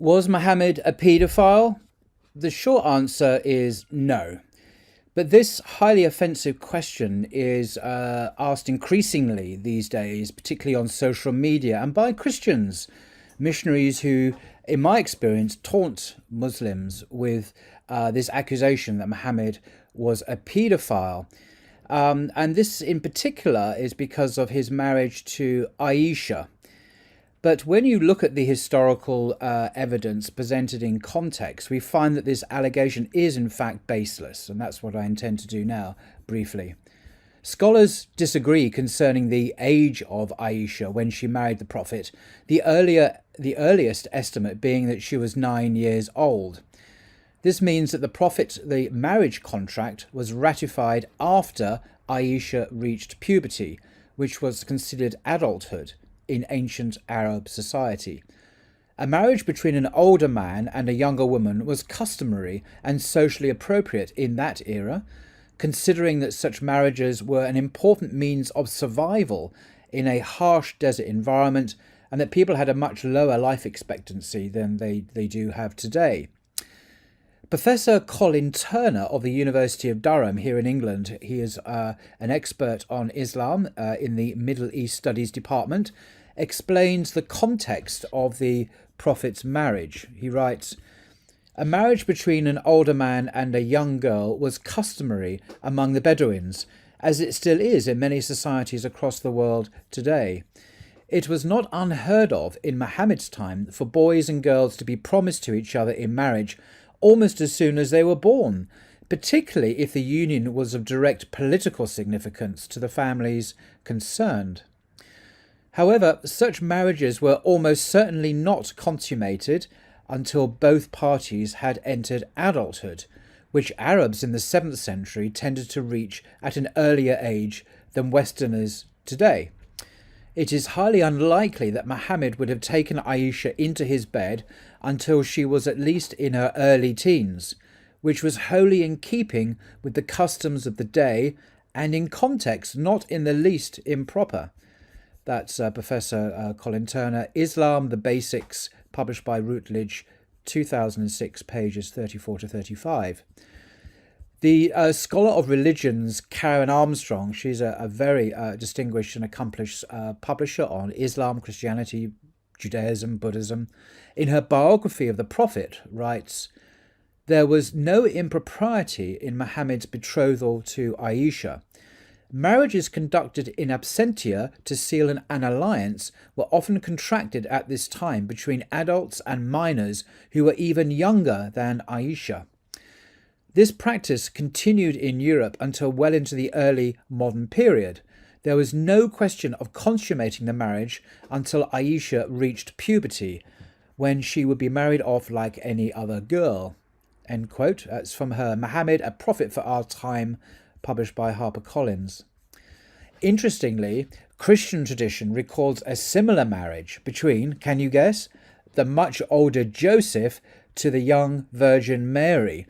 Was Muhammad a paedophile? The short answer is no. But this highly offensive question is asked increasingly these days, particularly on social media and by Christians, missionaries who, in my experience, taunt Muslims with this accusation that Muhammad was a paedophile. And this in particular is because of his marriage to Aisha. But when you look at the historical evidence presented in context, we find that this allegation is in fact baseless, and that's what I intend to do now, briefly. Scholars disagree concerning the age of Aisha when she married the Prophet, the earliest estimate being that she was 9 years old. This means that the marriage contract was ratified after Aisha reached puberty, which was considered adulthood in ancient Arab society. A marriage between an older man and a younger woman was customary and socially appropriate in that era, considering that such marriages were an important means of survival in a harsh desert environment and that people had a much lower life expectancy than they do have today. Professor Colin Turner of the University of Durham here in England, he is an expert on Islam in the Middle East Studies Department, explains the context of the Prophet's marriage. He writes, "A marriage between an older man and a young girl was customary among the Bedouins, as it still is in many societies across the world today. It was not unheard of in Muhammad's time for boys and girls to be promised to each other in marriage almost as soon as they were born, particularly if the union was of direct political significance to the families concerned. However, such marriages were almost certainly not consummated until both parties had entered adulthood, which Arabs in the 7th century tended to reach at an earlier age than Westerners today. It is highly unlikely that Muhammad would have taken Aisha into his bed until she was at least in her early teens, which was wholly in keeping with the customs of the day and in context not in the least improper." That's Professor Colin Turner, Islam, the Basics, published by Routledge, 2006, pages 34 to 35. The scholar of religions, Karen Armstrong, she's a very distinguished and accomplished publisher on Islam, Christianity, Judaism, Buddhism. In her biography of the Prophet, writes, "There was no impropriety in Muhammad's betrothal to Aisha. Marriages conducted in absentia to seal an alliance were often contracted at this time between adults and minors who were even younger than Aisha. This practice continued in Europe until well into the early modern period. There was no question of consummating the marriage until Aisha reached puberty, when she would be married off like any other girl." End quote. That's from her Muhammad, A Prophet for Our Time, published by HarperCollins. Interestingly, Christian tradition records a similar marriage between, can you guess, the much older Joseph to the young Virgin Mary.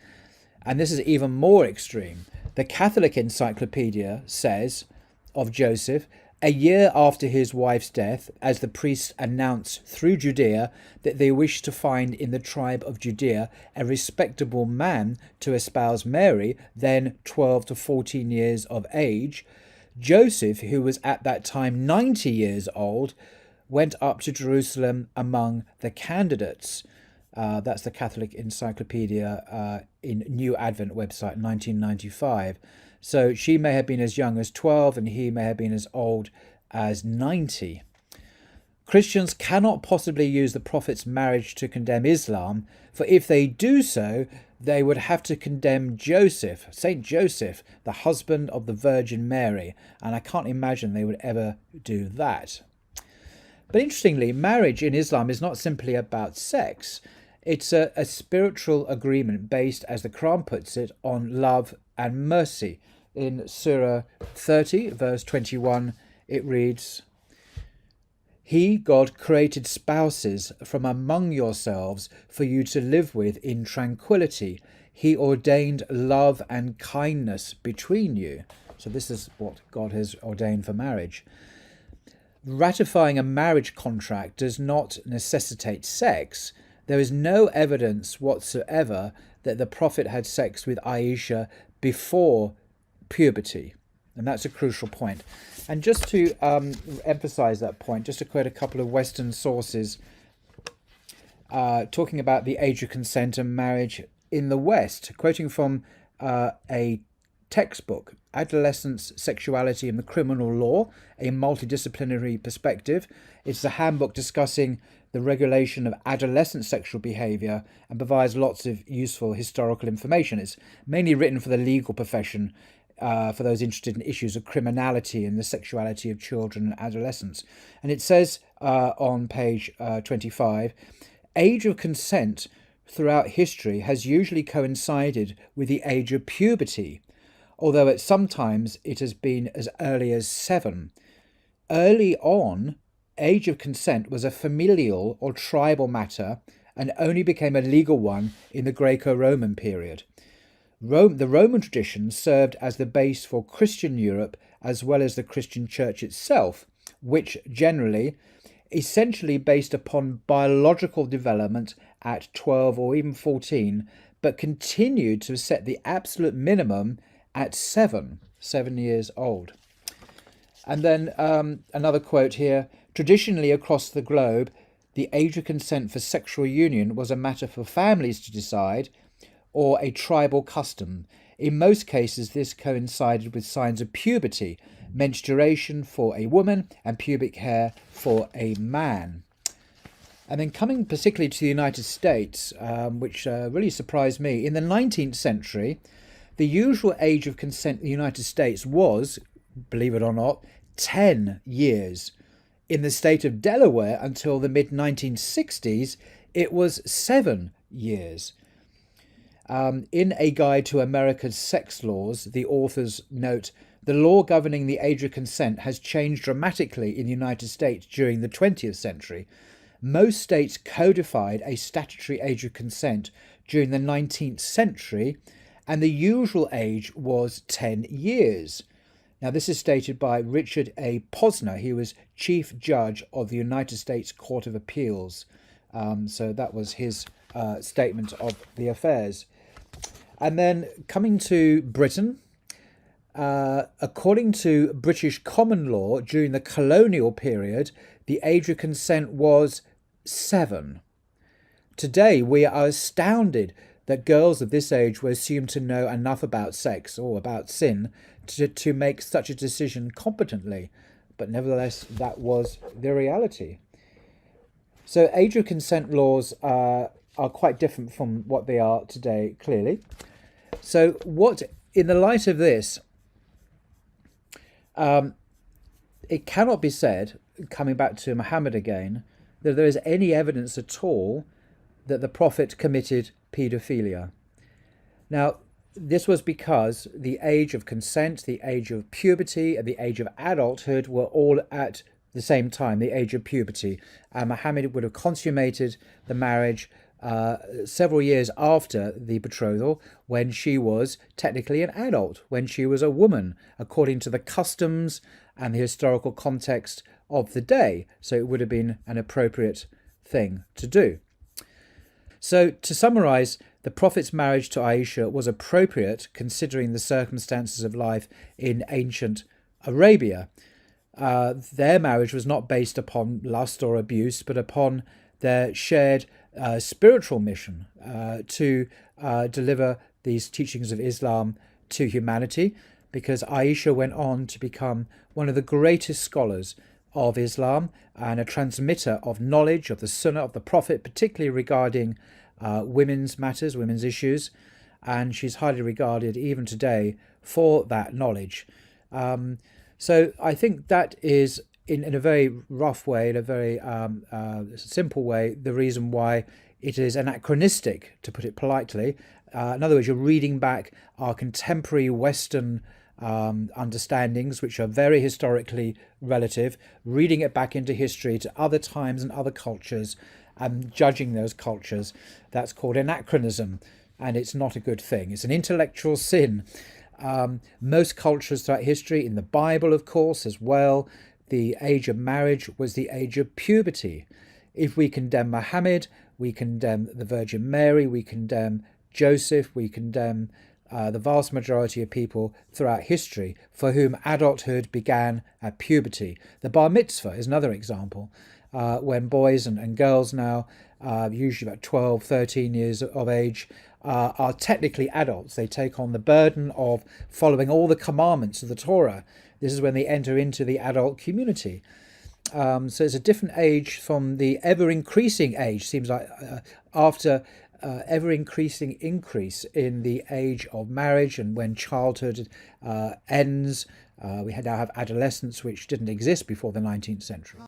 And this is even more extreme. The Catholic Encyclopedia says of Joseph, a year after his wife's death, as the priests announced through Judea that they wished to find in the tribe of Judea a respectable man to espouse Mary, then 12 to 14 years of age, Joseph, who was at that time 90 years old, went up to Jerusalem among the candidates. That's the Catholic Encyclopedia in New Advent website, 1995. So she may have been as young as 12 and he may have been as old as 90. Christians cannot possibly use the Prophet's marriage to condemn Islam, for if they do so, they would have to condemn Joseph, Saint Joseph, the husband of the Virgin Mary, and I can't imagine they would ever do that. But interestingly, marriage in Islam is not simply about sex. It's a spiritual agreement based, as the Quran puts it, on love and mercy. In Surah 30, verse 21, it reads, "He, God, created spouses from among yourselves for you to live with in tranquility. He ordained love and kindness between you." So this is what God has ordained for marriage. Ratifying a marriage contract does not necessitate sex. There is no evidence whatsoever that the Prophet had sex with Aisha before puberty. And that's a crucial point. And just to emphasize that point, just to quote a couple of Western sources talking about the age of consent and marriage in the West, quoting from a textbook, Adolescence, Sexuality and the Criminal Law, a Multidisciplinary Perspective. It's a handbook discussing the regulation of adolescent sexual behaviour and provides lots of useful historical information. It's mainly written for the legal profession, for those interested in issues of criminality and the sexuality of children and adolescents. And it says on page 25, age of consent throughout history has usually coincided with the age of puberty, although at sometimes it has been as early as 7. Early on, age of consent was a familial or tribal matter and only became a legal one in the Greco-Roman period. The Roman tradition served as the base for Christian Europe as well as the Christian Church itself, which generally, essentially based upon biological development at 12 or even 14, but continued to set the absolute minimum at 7 years old. And then another quote here, traditionally across the globe, the age of consent for sexual union was a matter for families to decide, or a tribal custom. In most cases, this coincided with signs of puberty, menstruation for a woman and pubic hair for a man. And then coming particularly to the United States, which really surprised me, in the 19th century, the usual age of consent in the United States was, believe it or not, 10 years. In the state of Delaware, until the mid-1960s, it was 7 years. In A Guide to America's Sex Laws, the authors note, the law governing the age of consent has changed dramatically in the United States during the 20th century. Most states codified a statutory age of consent during the 19th century, and the usual age was 10 years. Now, this is stated by Richard A. Posner. He was Chief Judge of the United States Court of Appeals. So that was his statement of the affairs. And then coming to Britain, according to British common law, during the colonial period, the age of consent was 7. Today, we are astounded that girls of this age were assumed to know enough about sex or about sin to make such a decision competently. But nevertheless, that was the reality. So age of consent laws are quite different from what they are today, clearly. So what, in the light of this, it cannot be said, coming back to Muhammad again, that there is any evidence at all that the Prophet committed paedophilia. Now, this was because the age of consent, the age of puberty, and the age of adulthood were all at the same time, the age of puberty. And Muhammad would have consummated the marriage several years after the betrothal, when she was technically an adult, when she was a woman, according to the customs and the historical context of the day. So it would have been an appropriate thing to do. So to summarize, the Prophet's marriage to Aisha was appropriate considering the circumstances of life in ancient Arabia. Their marriage was not based upon lust or abuse, but upon their shared spiritual mission to deliver these teachings of Islam to humanity, because Aisha went on to become one of the greatest scholars of Islam and a transmitter of knowledge of the Sunnah of the Prophet, particularly regarding women's matters, women's issues, and she's highly regarded even today for that knowledge. So I think that is, in a very rough way, in a very simple way, the reason why it is anachronistic, to put it politely. In other words, you're reading back our contemporary Western understandings, which are very historically relative, reading it back into history to other times and other cultures, and judging those cultures. That's called anachronism, and it's not a good thing. It's an intellectual sin. Most cultures throughout history, in the Bible, of course, as well, the age of marriage was the age of puberty. If we condemn Muhammad, we condemn the Virgin Mary, we condemn Joseph, we condemn the vast majority of people throughout history for whom adulthood began at puberty. The bar mitzvah is another example, when boys and girls now, usually about 12, 13 years of age, are technically adults. They take on the burden of following all the commandments of the Torah. This is when they enter into the adult community. So it's a different age from the ever-increasing age, seems like, after ever-increasing increase in the age of marriage, and when childhood ends, we now have adolescence, which didn't exist before the 19th century.